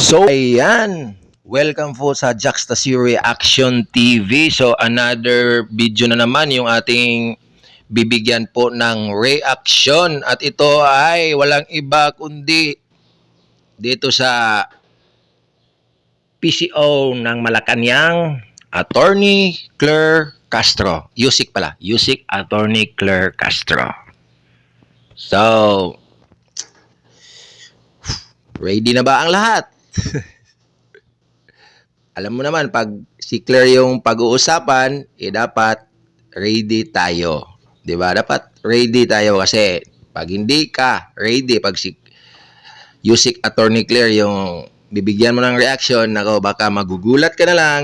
So, ayan. Welcome po sa Juxtasi Reaction TV. So, another video na naman yung ating bibigyan po ng reaction. At ito ay walang iba kundi dito sa PCO ng Malacanang, Attorney Claire Castro. Yusik pala. Yusik Attorney Claire Castro. So, ready na ba ang lahat? Alam mo naman, pag si Claire yung pag-uusapan, dapat ready tayo. 'Di ba? Dapat ready tayo kasi pag hindi ka ready, pag si Yusik Attorney Claire yung bibigyan mo ng reaction, nako, baka magugulat ka na lang,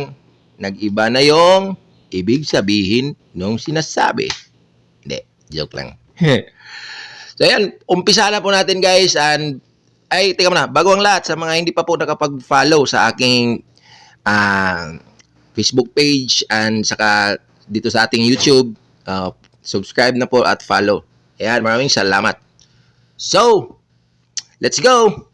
nag-iba na yung ibig sabihin nung sinasabi. Hindi, joke lang. So ayan, umpisa na po natin guys, and ay, teka muna, bago ang lahat, sa mga hindi pa po nakapag-follow sa aking Facebook page and saka dito sa ating YouTube, subscribe na po at follow. Ayan, maraming salamat. So, let's go!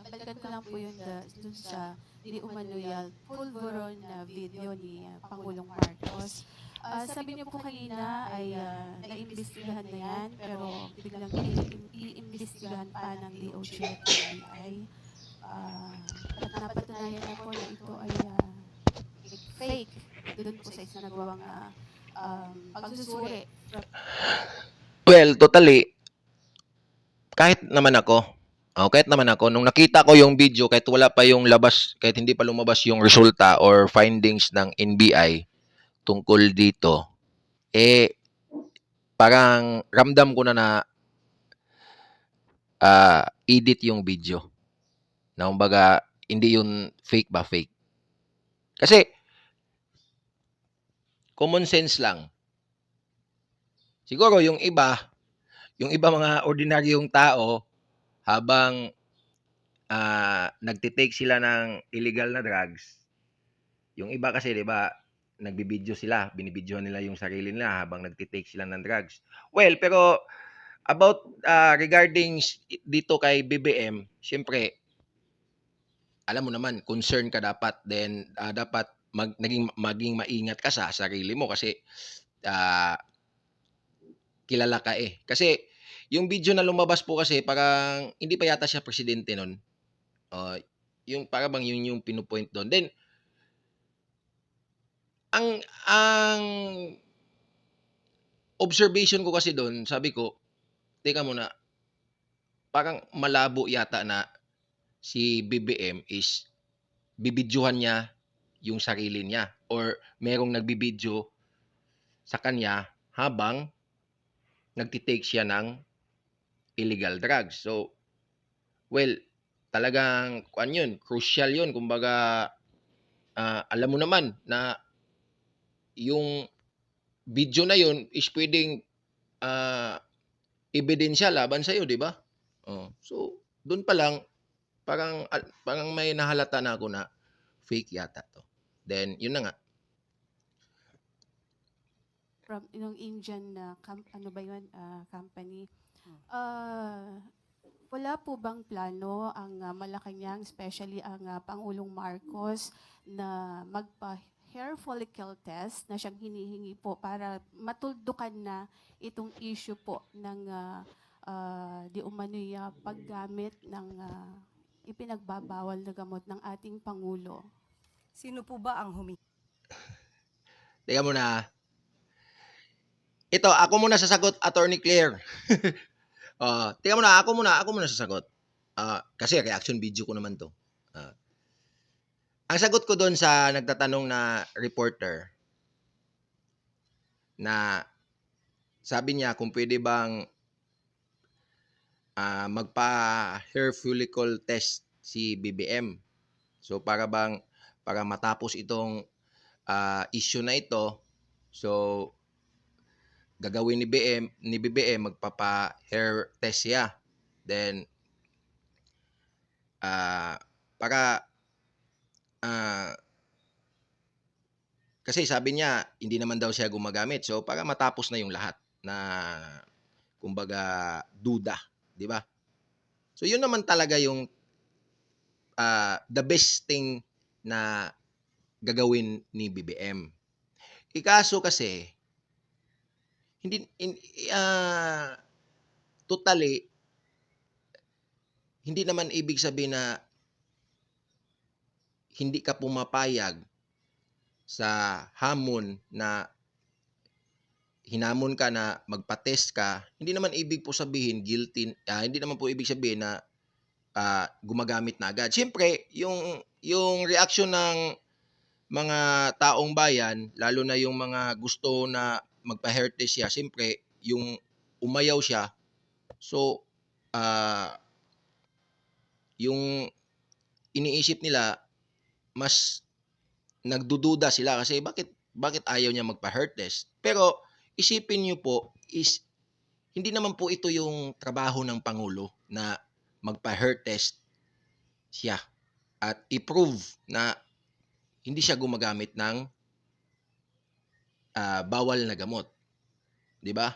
Balikan ko lang po yun dun sa di umano'y pulveron na video ni Pangulong Marcos. Sabi niyo po kanina ay naimbestigahan na yan, pero biglang iimbestigahan pa ng DOJ at NBI. At napatunayan na po na ito ay fake doon po sa isa nagawang pagsusuri. Well, totally, kahit naman ako, nung nakita ko yung video, kahit wala pa yung labas, kahit hindi pa lumabas yung resulta or findings ng NBI tungkol dito, parang ramdam ko na edit yung video. Na kumbaga, hindi yun fake ba fake. Kasi, common sense lang. Siguro yung iba mga ordinaryong tao, habang nagtitake sila ng illegal na drugs, yung iba kasi, di ba, nagbibideo sila, binibidyohan nila yung sarili nila habang nagtitake sila ng drugs. Well, pero about regarding dito kay BBM, syempre, alam mo naman, concern ka dapat, then dapat maging maingat ka sa sarili mo kasi kilala ka eh. Kasi yung video na lumabas po kasi parang hindi pa yata siya presidente nun. Yung para bang yun yung pinupoint doon. Then ang observation ko kasi doon, sabi ko, teka muna, parang malabo yata na si BBM is bibidyohan niya yung sarili niya or merong nagbibidyo sa kanya habang nagtitake siya ng illegal drugs. So, well, talagang crucial yun. Kumbaga, alam mo naman na yung video na yun is pwedeng ebidensya laban sa'yo, di ba? So, doon pa lang, parang may nahalata na ako na fake yata to. Then, yun na nga. From yung Indian company. Wala po bang plano ang Malacanang, especially ang Pangulong Marcos, na magpa-hair follicle test na siyang hinihingi po para matuldukan na itong issue po ng di umano'y paggamit ng ipinagbabawal na gamot ng ating Pangulo? Sino po ba ang humingi? Teka muna. Ito, ako muna sasagot, Attorney Claire. Teka muna, ako muna sasagot. Kasi reaction video ko naman to. Ang sagot ko doon sa nagtatanong na reporter, na sabi niya kung pwede bang magpa-hair follicle test si BBM. So para matapos itong issue na ito, so gagawin ni BBM magpapa-hair test siya. Then para kasi sabi niya hindi naman daw siya gumagamit. So para matapos na yung lahat na kumbaga duda 'di ba? So yun naman talaga yung the best thing na gagawin ni BBM. Ikaso kasi hindi totally hindi naman ibig sabihin na hindi ka pumapayag sa hamon na hinamon ka na magpa-test ka, hindi naman ibig po sabihin guilty, hindi naman po ibig sabihin na gumagamit na agad. Siyempre, yung reaction ng mga taong bayan, lalo na yung mga gusto na magpa-hair test siya, siyempre, yung umayaw siya, so, yung iniisip nila, mas nagdududa sila kasi bakit ayaw niya magpa-hair test. Pero isipin niyo po is hindi naman po ito yung trabaho ng Pangulo na magpa-hair test siya at i-prove na hindi siya gumagamit ng bawal na gamot. 'Di ba?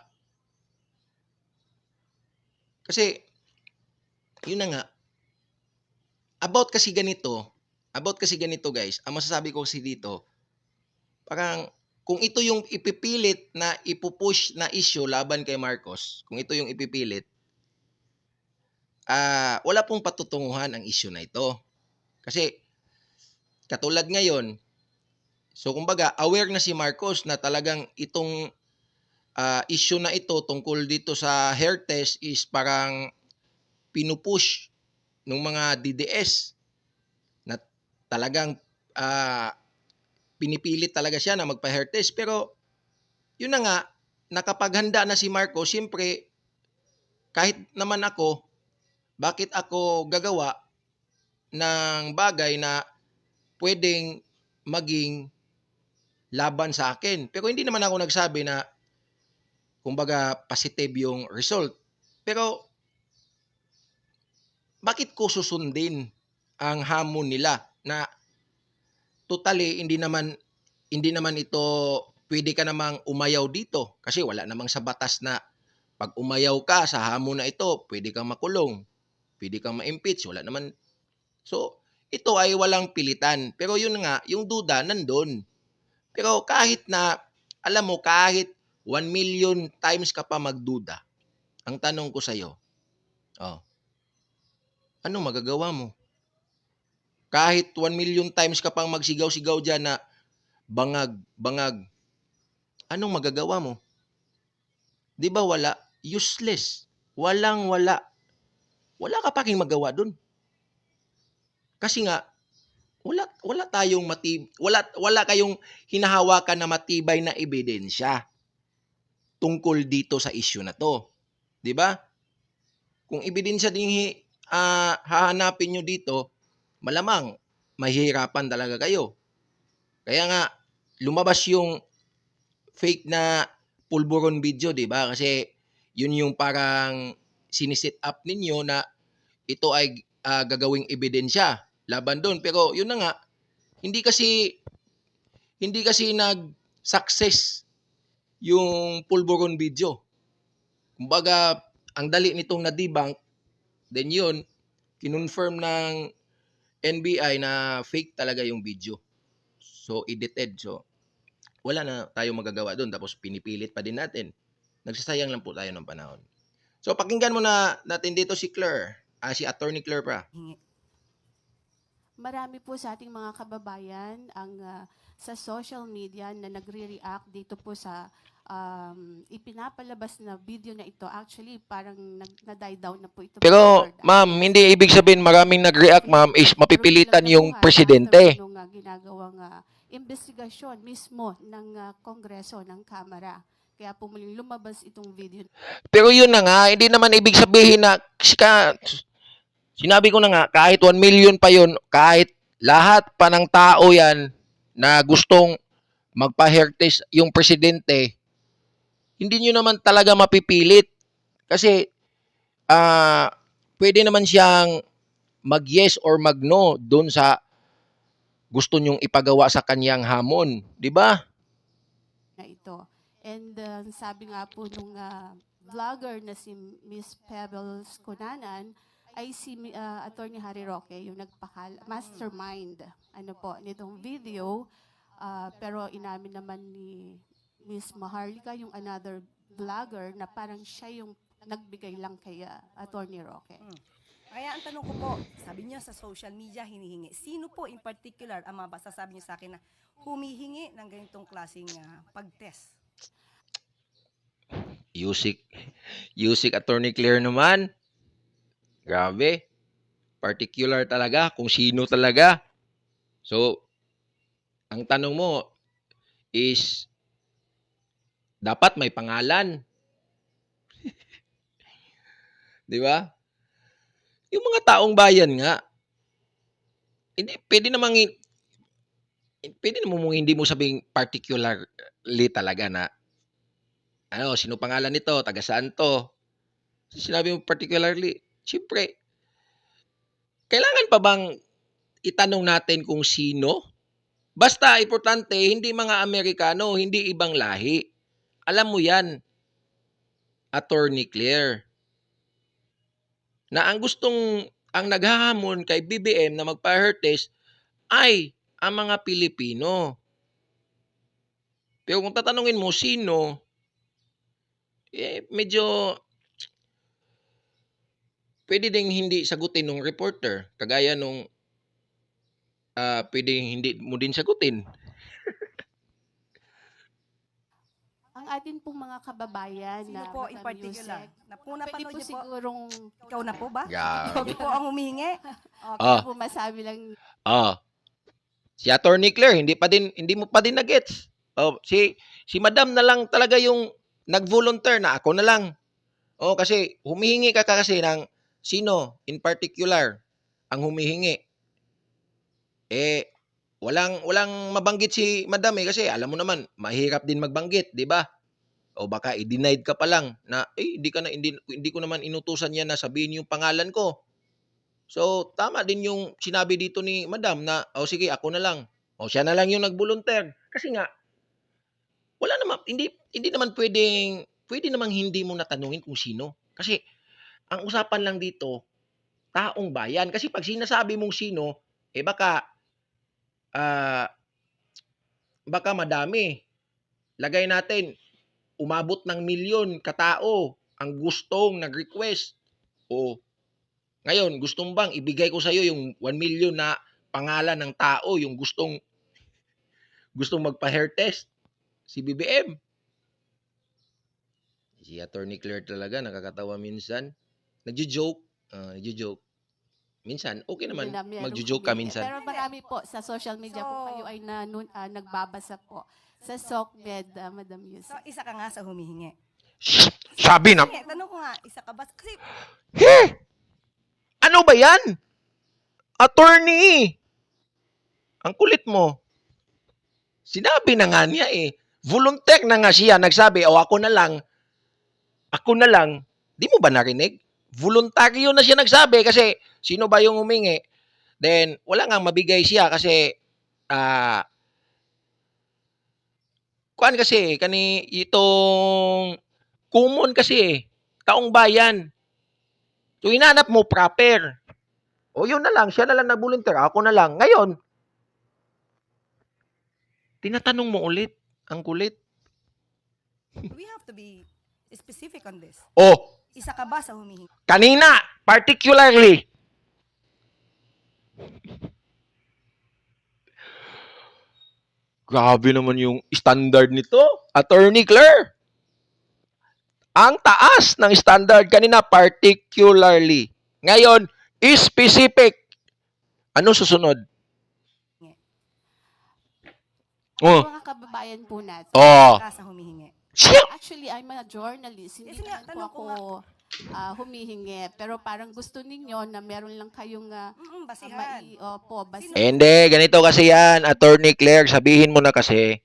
Kasi yun na nga, about kasi ganito guys, ang masasabi ko kasi dito, parang kung ito yung ipipilit na ipupush na issue laban kay Marcos, kung ito yung ipipilit, wala pong patutunguhan ang issue na ito. Kasi katulad ngayon, so kumbaga aware na si Marcos na talagang itong issue na ito tungkol dito sa hair test is parang pinupush ng mga DDS na talagang pinipilit talaga siya na magpa-hair test. Pero yun na nga, nakapaghanda na si Marcos, siyempre kahit naman ako, bakit ako gagawa ng bagay na pwedeng maging laban sa akin. Pero hindi naman ako nagsabi na kumbaga positive yung result. Pero bakit ko susundin ang hamon nila na totally hindi naman ito pwede ka namang umayaw dito kasi wala namang sa batas na pag umayaw ka sa hamon na ito, pwede kang makulong, pwede kang ma-impeach, wala naman. So, ito ay walang pilitan. Pero yun nga, yung duda nandun. Pero kahit na, alam mo, kahit 1 million times ka pa magduda, ang tanong ko sa'yo, anong magagawa mo? Kahit 1 million times ka pang magsigaw-sigaw dyan na bangag, bangag, anong magagawa mo? Di ba wala? Useless. Walang-wala. Wala ka pa ring magawa dun. Kasi nga, wala tayong wala kayong hinahawakan na matibay na ebidensya tungkol dito sa issue na to. 'Di ba? Kung ebidensya din hahanapin nyo dito, malamang mahihirapan talaga kayo. Kaya nga lumabas yung fake na pulburon video, 'di ba? Kasi yun yung parang siniset up ninyo na ito ay gagawing ebidensya laban doon. Pero yun na nga, hindi kasi nag-success yung pulburon video. Kumbaga, ang dali nitong na-debunk, then yun, kinonfirm ng NBI na fake talaga yung video. So, edited. So, wala na tayong magagawa doon. Tapos, pinipilit pa din natin. Nagsasayang lang po tayo ng panahon. So, pakinggan mo na natin dito si Claire. Si Attorney Claire pa. Hingi. Marami po sa ating mga kababayan ang sa social media na nagre-react dito po sa ipinapalabas na video na ito. Actually, parang na-die down na po ito. Pero, before ma'am, the hindi ibig sabihin maraming nag-react, ma'am, is mapipilitan yung presidente. Nung ginagawang investigasyon mismo ng Kongreso, ng Kamara. Kaya po muling lumabas itong video. Pero yun na nga, hindi naman ibig sabihin na sinabi ko na nga, kahit 1 million pa yun, kahit lahat pa ng tao yan na gustong magpa-hair test yung presidente, hindi nyo naman talaga mapipilit. Kasi, pwede naman siyang mag-yes or mag-no doon sa gusto nyong ipagawa sa kanyang hamon. Di ba? Na ito. And sabi nga po nung vlogger na si Miss Pebbles Cunanan ay si Attorney Harry Roque, yung mastermind ano po, nitong video. Pero inamin naman ni Miss Maharlika, yung another vlogger, na parang siya yung nagbigay lang kay Attorney Roque. Kaya ang tanong ko po, sabi niyo sa social media hinihingi. Sino po in particular ang masasabi niyo sa akin na humihingi ng ganitong klaseng pag-test? Yusik Attorney Claire naman. Grabe. Particular talaga kung sino talaga. So, ang tanong mo is, dapat may pangalan. Di ba? Yung mga taong bayan nga, hindi, pwede namang hindi mo sabing particularly talaga na, sino pangalan nito, taga saan to. Sinabi mo particularly, siyempre, kailangan pa bang itanong natin kung sino? Basta, importante, hindi mga Amerikano, hindi ibang lahi. Alam mo yan, Attorney Claire, na ang naghahamon kay BBM na magpa-hair test ay ang mga Pilipino. Pero kung tatanungin mo sino, medyo pwede ding hindi sagutin ng reporter. Kagaya nung pwede hindi mo din sagutin. Ang atin pong mga kababayan Sino na po in Madam particular? Yusek, Na po pwede napanood po niyo po? sigurong Ikaw na po ba? Grabe. Ikaw po ang humihingi? Okay. Ah. po masabi lang Si Attorney Claire, hindi mo pa din na-gets. Si Madam na lang talaga yung nag-volunteer na ako na lang. Kasi humihingi ka kasi ng sino in particular ang humihingi. Walang mabanggit si Madam kasi alam mo naman, mahirap din magbanggit, 'di ba? O baka i-denied ka pa lang na hindi ko naman inutusan yan na sabihin yung pangalan ko. So, tama din yung sinabi dito ni Madam na, sige, ako na lang. Siya na lang yung nag-volunteer. Kasi nga, wala naman, hindi naman pwede namang hindi mo natanungin kung sino. Kasi, ang usapan lang dito, taong bayan. Kasi pag sinasabi mong sino, baka madami. Lagay natin, umabot ng milyon katao ang gustong nag-request. Ngayon, gustong bang ibigay ko sa iyo yung 1 million na pangalan ng tao, yung gustong magpa-hair test? Si BBM. Si Attorney Claire talaga, nakakatawa minsan. Nagjo-joke. Minsan, okay naman, na merong magjo-joke ka humingi. minsan. Pero marami po sa social media kung kayo ay nagbabasa po sa SOCMED, Madam So, Yusek. isa ka nga sa humihingi. Sabi na, Sige, tanong ko nga, isa ka ba? Kasi, ano ba yan? Attorney! Ang kulit mo. Sinabi na nga niya volunteer na nga siya, nagsabi, ako na lang. Di mo ba narinig? Voluntaryo na siya nagsabi kasi sino ba yung humingi? Then, wala nga mabigay siya kasi itong common kasi taong bayan. So, hinanap mo proper. Yun na lang, siya na lang nag-volunteer, ako na lang. Ngayon, tinatanong mo ulit, ang kulit. we have to be specific on this. Isa ka ba sa humihingi? Kanina, particularly. Grabe naman yung standard nito, Attorney Claire. Ang taas ng standard kanina, particularly. Ngayon, specific. Ano susunod? Mga kababayan po natin. Ka sa humihingi. Actually, I'm a journalist. Hindi naman po ako humihingi. Pero parang gusto ninyo na meron lang kayong basihan. basihan. Hindi, ganito kasi yan, Attorney Claire, sabihin mo na kasi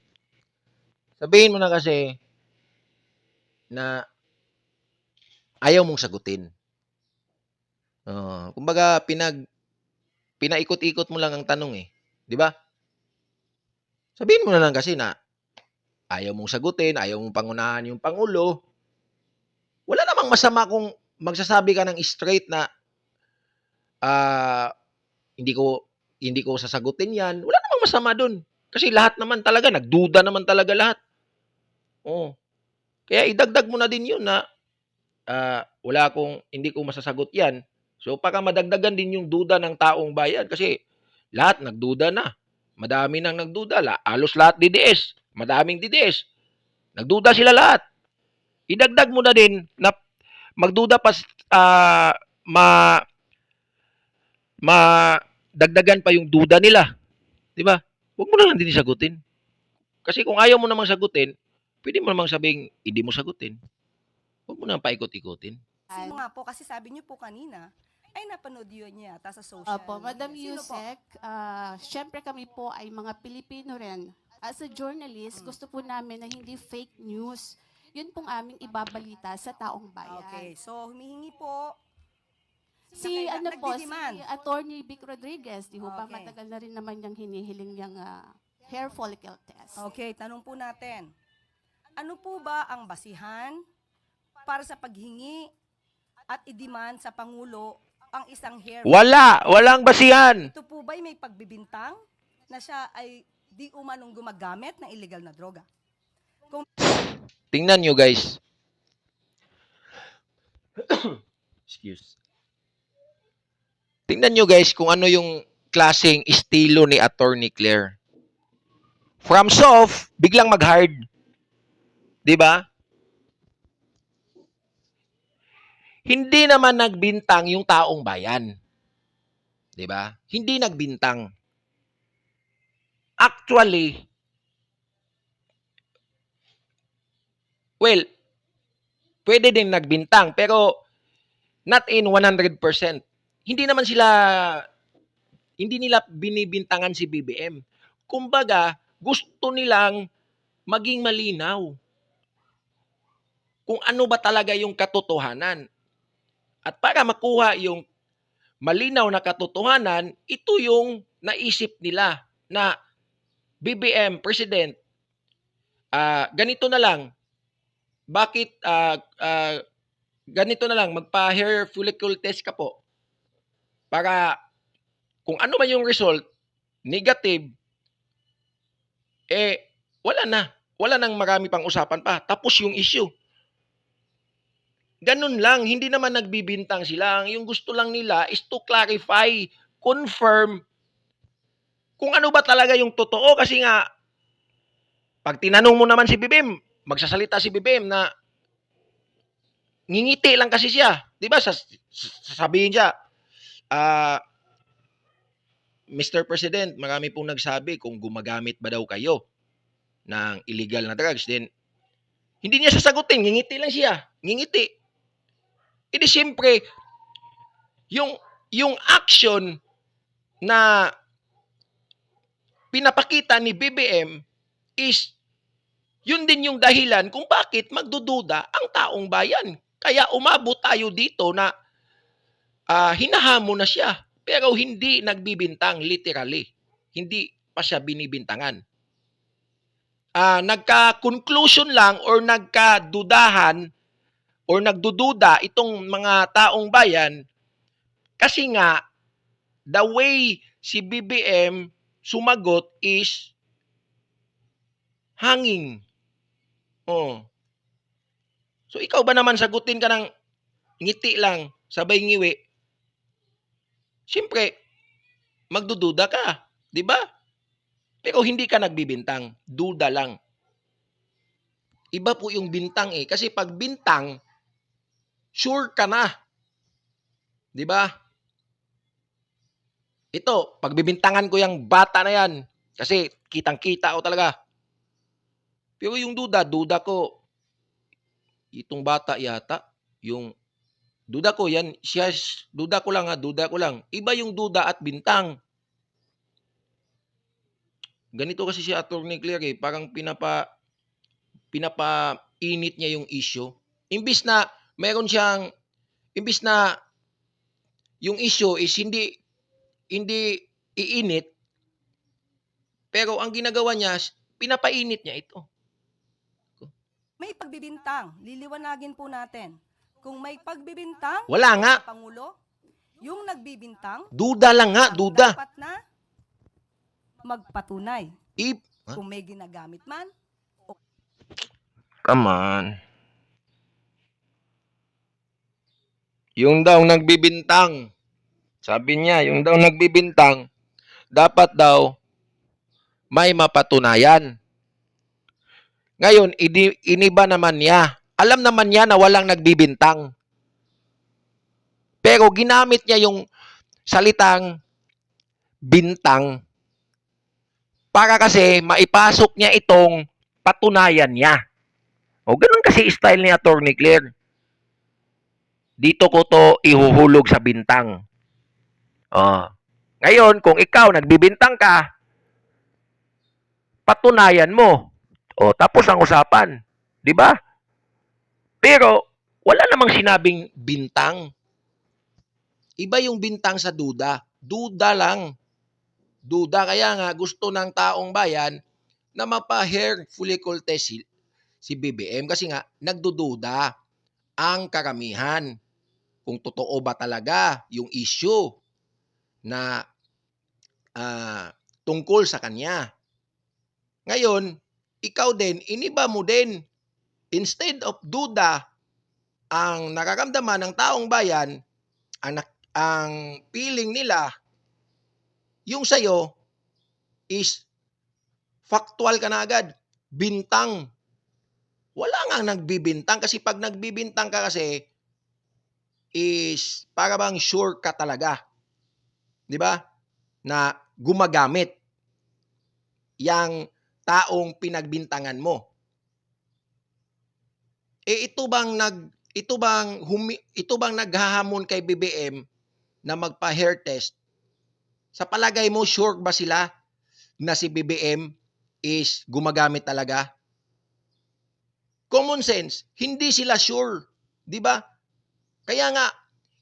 na ayaw mong sagutin. Kumbaga, pinaikot-ikot mo lang ang tanong di ba? Sabihin mo na lang kasi na ayaw mong sagutin, ayaw mong pangunahan yung Pangulo. namang masama kung magsasabi ka ng straight na ah, hindi ko hindi ko sasagutin 'yan. Wala namang masama do'n. Kasi lahat naman talaga nagduda naman talaga lahat. Oo. Kaya idagdag mo na din 'yun na hindi ko masasagot 'yan. So para madagdagan din yung duda ng taong bayan kasi lahat nagduda na. Madami nang nagduda, halos lahat DDS, madaming DDS. Nagduda sila lahat. Idagdag mo na din na magduda pa ma madagdagan pa yung duda nila, 'di ba? Huwag mo na lang din sagutin. Kasi kung ayaw mo namang sagutin, pwede mo namang sabing hindi mo sagutin. Huwag mo na paikot-ikutin. Sino nga po? Kasi sabi niyo po kanina, ay napanood yun niya yata sa social Opo, Madam media. Sino po? Yusek, syempre kami po ay mga Pilipino rin. As a journalist, gusto po namin na hindi fake news. Yun pong aming ibabalita sa taong bayan. Okay, so humihingi po Si ano po, si nagdi-demand. Attorney Vic Rodriguez, di ho ba Okay. matagal na rin naman niyang hinihiling yung hair follicle test. Okay, tanong po natin. Ano po ba ang basihan para sa paghingi at i-demand sa Pangulo ang isang hair? Walang basihan. Ito po ba'y may pagbibintang na siya ay di umanong gumagamit ng illegal na droga? Tingnan nyo guys. Excuse. Tingnan nyo guys kung ano yung klaseng estilo ni Attorney Claire. From soft, biglang mag-hard. 'Di ba? Hindi naman nagbintang yung taong bayan. 'Di ba? Hindi nagbintang. Actually, well, pwede din nagbintang pero not in 100%. Hindi nila binibintangan si BBM. Kumbaga, gusto nilang maging malinaw kung ano ba talaga yung katotohanan. At para makuha yung malinaw na katotohanan, ito yung naisip nila na BBM, President, ganito na lang, bakit ganito na lang, magpa-hair follicle test ka po para kung ano man yung result, negative, wala nang marami pang usapan pa. Tapos yung issue. Ganun lang, hindi naman nagbibintang sila. Yung gusto lang nila is to clarify, confirm kung ano ba talaga yung totoo. Kasi nga, pag tinanong mo naman si BBM, magsasalita si BBM na ngingiti lang kasi siya. Di ba? Sasabihin siya, Mr. President, marami pong nagsabi kung gumagamit ba daw kayo ng illegal na drugs. Then, hindi niya sasagutin. Ngingiti lang siya. Ngingiti. Hindi siyempre, yung action na pinapakita ni BBM is yun din yung dahilan kung bakit magdududa ang taong bayan. Kaya umabot tayo dito na hinahamon na siya. Pero hindi nagbibintang, literally. Hindi pa siya binibintangan. Nagka-conclusion lang or nagkadudahan or nagdududa itong mga taong bayan kasi nga the way si BBM sumagot is hanging. Oh. So ikaw ba naman sagutin ka ng ngiti lang, sabay ngiwi? Siyempre, magdududa ka, 'di ba? Pero hindi ka nagbibintang, duda lang. Iba po yung bintang kasi pag bintang, sure ka na. 'Di ba? Ito, pagbibintangan ko yung bata na yan kasi kitang-kita ko talaga. Pero yung duda ko, itong bata yata, yung duda ko yan, duda ko lang. Iba yung duda at bintang. Ganito kasi si Attorney Claire parang pinapainit niya yung issue. Imbis na yung issue is hindi iinit, pero ang ginagawa niya, pinapainit niya ito. May pagbibintang, liliwanagin po natin Kung may pagbibintang Wala nga. sa Pangulo, yung nagbibintang, Duda lang nga, ang duda. dapat na magpatunay. Ha? Kung may ginagamit man, Come on. Yung daw nagbibintang, sabi niya, yung daw nagbibintang, dapat daw may mapatunayan. Ngayon, iniba naman niya. Alam naman niya na walang nagbibintang. Pero ginamit niya yung salitang bintang para kasi maipasok niya itong patunayan niya. O ganun kasi style ni Atty. Claire. Dito ko to ihuhulog sa bintang. Ngayon, kung ikaw nagbibintang ka, patunayan mo. Tapos ang usapan. 'Di ba? Pero wala namang sinabing bintang. Iba yung bintang sa duda. Duda lang. Duda, kaya nga gusto ng taong bayan na mapa-hair follicle test si BBM kasi nga nagdududa ang karamihan kung totoo ba talaga yung issue na tungkol sa kanya. Ngayon, ikaw din, iniba mo din. Instead of duda, ang nararamdaman ng taong bayan, ang feeling nila, yung sa'yo is factual ka na agad. Bintang. Wala nga nagbibintang kasi pag nagbibintang ka kasi is para bang sure ka talaga. 'Di ba? Na gumagamit yang taong pinagbintangan mo. Ito bang naghahamon kay BBM na magpa-hair test? Sa palagay mo, sure ba sila na si BBM is gumagamit talaga? Common sense, hindi sila sure. 'Di ba? Kaya nga,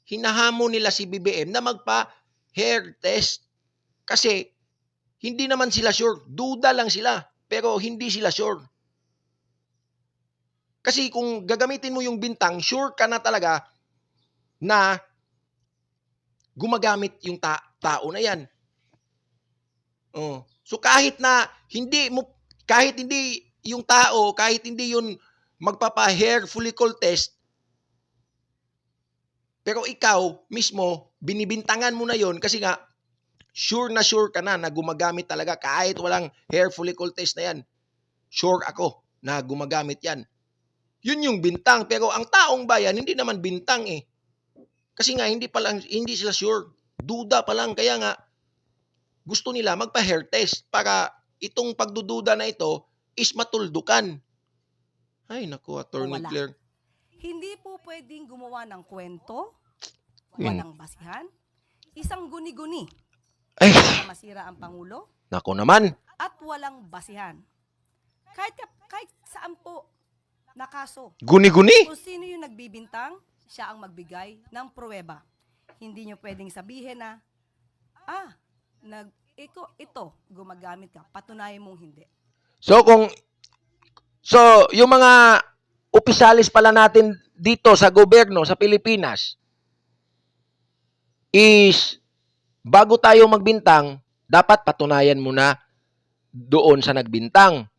hinahamon nila si BBM na magpa-hair test. Kasi, hindi naman sila sure. Duda lang sila. Pero hindi sila sure. Kasi kung gagamitin mo yung bintang, sure ka na talaga na gumagamit yung tao na yan. So kahit hindi yung tao, kahit hindi yun magpapa-hair follicle test, pero ikaw mismo, binibintangan mo na yon kasi nga, sure ka na gumagamit talaga kahit walang hair follicle test na yan. Sure ako na gumagamit yan. Yun yung bintang. Pero ang taong bayan, hindi naman bintang eh. Kasi nga, hindi sila sure. Duda pa lang. Kaya nga, gusto nila magpa-hair test para itong pagdududa na ito is matuldukan. Ay, naku, Atty. wala. Claire. Hindi po pwedeng gumawa ng kwento, walang basihan, isang guni-guni Ay, para masira ang Pangulo, naku naman. at walang basihan. Kahit saan po na kaso. Guni-guni. Kung sino yung nagbibintang, siya ang magbigay ng pruweba. Hindi nyo pwedeng sabihin na, ito, gumagamit ka. Patunayan mong hindi. So, yung mga opisyalis pala natin dito sa gobyerno, sa Pilipinas, is, bago tayo magbintang, dapat patunayan mo na doon sa nagbintang.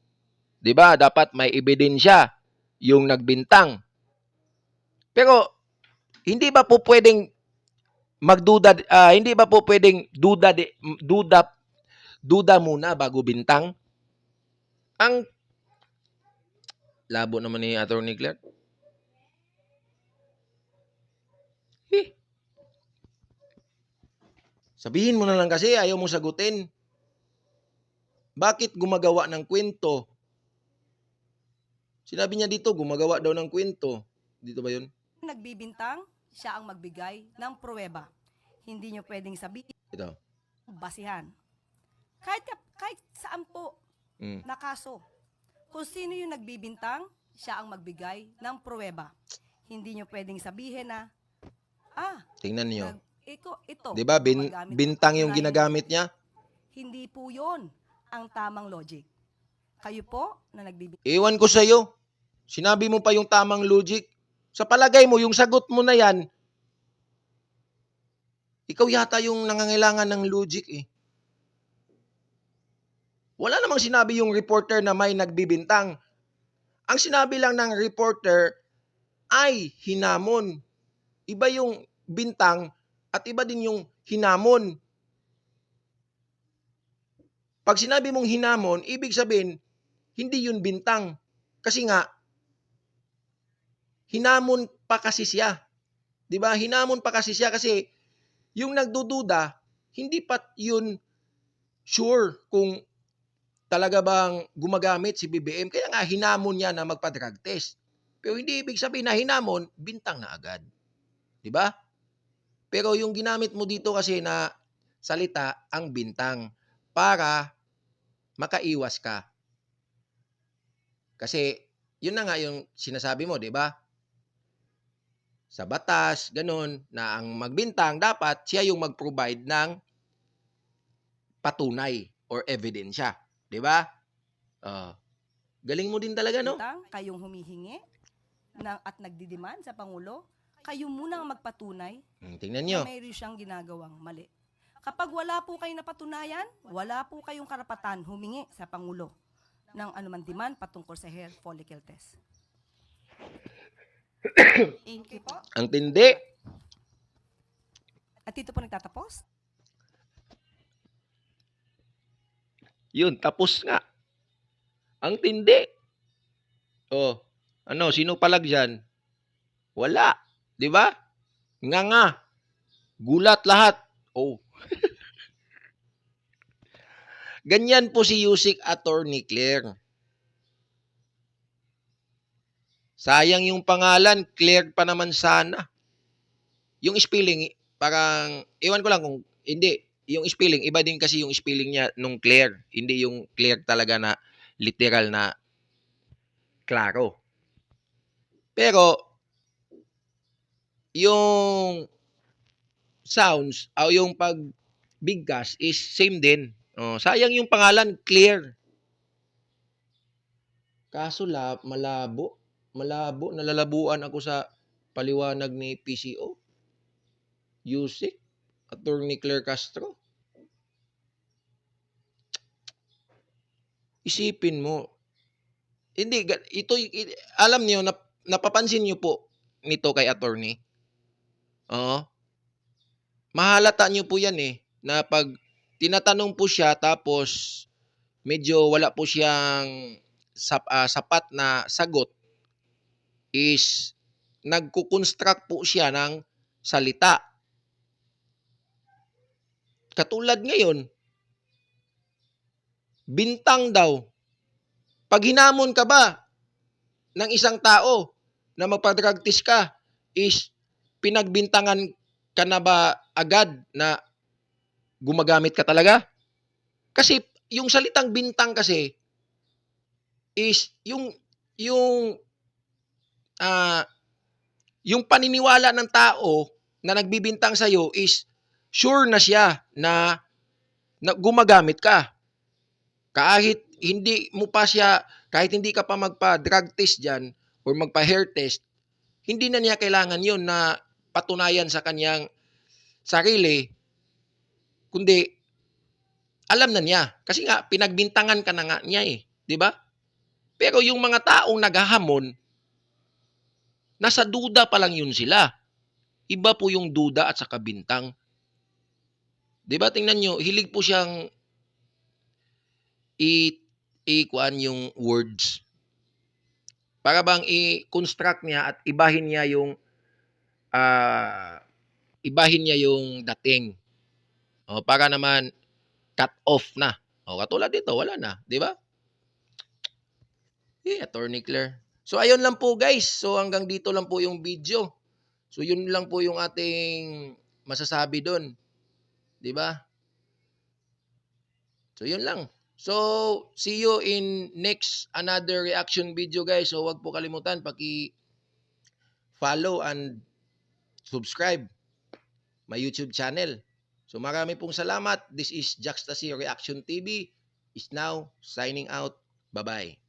'Di ba? Dapat may ebidensya yung nagbintang. Pero hindi ba po pwedeng magduda, hindi ba po pwedeng duda muna bago bintang? Ang labo naman ni Atty. Claire. Sabihin mo na lang kasi, ayaw mo sagutin. Bakit gumagawa ng kwento? Sinabi niya dito, gumagawa daw ng kwento. Dito ba yun? Nagbibintang, siya ang magbigay ng pruweba. Hindi nyo pwedeng sabihin, Ito. basihan. Kahit saan po na kaso. Kung sino yung nagbibintang, siya ang magbigay ng pruweba. Hindi nyo pwedeng sabihin na, Tingnan niyo. ito. 'Di ba gumagamit bintang ng yung patunayan. ginagamit niya? Hindi po yon ang tamang logic. Kayo po na nagbibintang. Ewan ko sa'yo. Sinabi mo pa yung tamang logic. Sa palagay mo, yung sagot mo na yan, ikaw yata yung nangangailangan ng logic eh. Wala namang sinabi yung reporter na may nagbibintang. Ang sinabi lang ng reporter ay hinamon. Iba yung bintang at iba din yung hinamon. Pag sinabi mong hinamon, ibig sabihin, hindi yun bintang. Kasi nga, hinamon pa kasi siya. Diba? Hinamon pa kasi siya kasi yung nagdududa, hindi pa yun sure kung talaga bang gumagamit si BBM. Kaya nga, hinamon niya na magpa-drug test. Pero hindi ibig sabihin na hinamon, bintang na agad. Diba? Pero yung ginamit mo dito kasi na salita, ang bintang, para makaiwas ka. Kasi, yun na nga yung sinasabi mo, di ba? Sa batas, ganun, na ang magbintang, dapat siya yung mag-provide ng patunay or ebidensya. Di ba? Galing mo din talaga, no? Kayong humihingi at nagdidiman sa Pangulo, kayo muna ang magpatunay Tingnan nyo. na mayroon siyang ginagawang mali. Kapag wala po kayong napatunayan, wala po kayong karapatan humingi sa Pangulo ng anuman demand patungkol sa hair follicle test. Thank you po. Ang tindi. At dito po nagtatapos. Yun, tapos nga. Ang tindi. Sino palag dyan? Wala. Di ba? Nga. Gulat lahat. Ganyan po si Yusik Attorney Claire. Sayang yung pangalan, Claire pa naman sana. Yung spelling, parang, iwan ko lang kung, hindi, yung spelling, iba din kasi yung spelling niya nung Claire. Hindi yung Claire talaga na literal na klaro. Pero, yung sounds, o yung pagbigkas is same din. Sayang yung pangalan, Claire. Kaso malabo. Nalalabuan ako sa paliwanag ni PCO. Yusik, Attorney Claire Castro. Isipin mo. Hindi, alam niyo, napapansin niyo po nito kay attorney. Mahalata niyo po yan na pag tinatanong po siya tapos medyo wala po siyang sapat na sagot is nagko-construct po siya ng salita. Katulad ngayon, bintang daw. Pag hinamon ka ba ng isang tao na magpa-drug test ka, is pinagbintangan ka na ba agad na gumagamit ka talaga? Kasi yung salitang bintang kasi is yung paniniwala ng tao na nagbibintang sa'yo is sure na siya na gumagamit ka. Kahit hindi ka pa magpa-drug test dyan or magpa-hair test, hindi na niya kailangan yun na patunayan sa kanyang sarili, kundi alam na niya. Kasi nga, pinagbintangan ka na nga niya di ba? Pero yung mga taong naghahamon, nasa duda pa lang yun sila. Iba po yung duda at saka bintang. Di ba? Tingnan nyo, hilig po siyang kuan yung words. Para bang i-construct niya at ibahin niya yung dating. Para naman cut off na. Katulad dito, wala na, di ba? Attorney Claire. So ayun lang po guys. So hanggang dito lang po yung video. So yun lang po yung ating masasabi doon. 'Di ba? So yun lang. So see you in next another reaction video guys. So wag po kalimutan paki-follow and subscribe my YouTube channel. So marami pong salamat. This is Jaxtasy Reaction TV is now signing out. Bye-bye.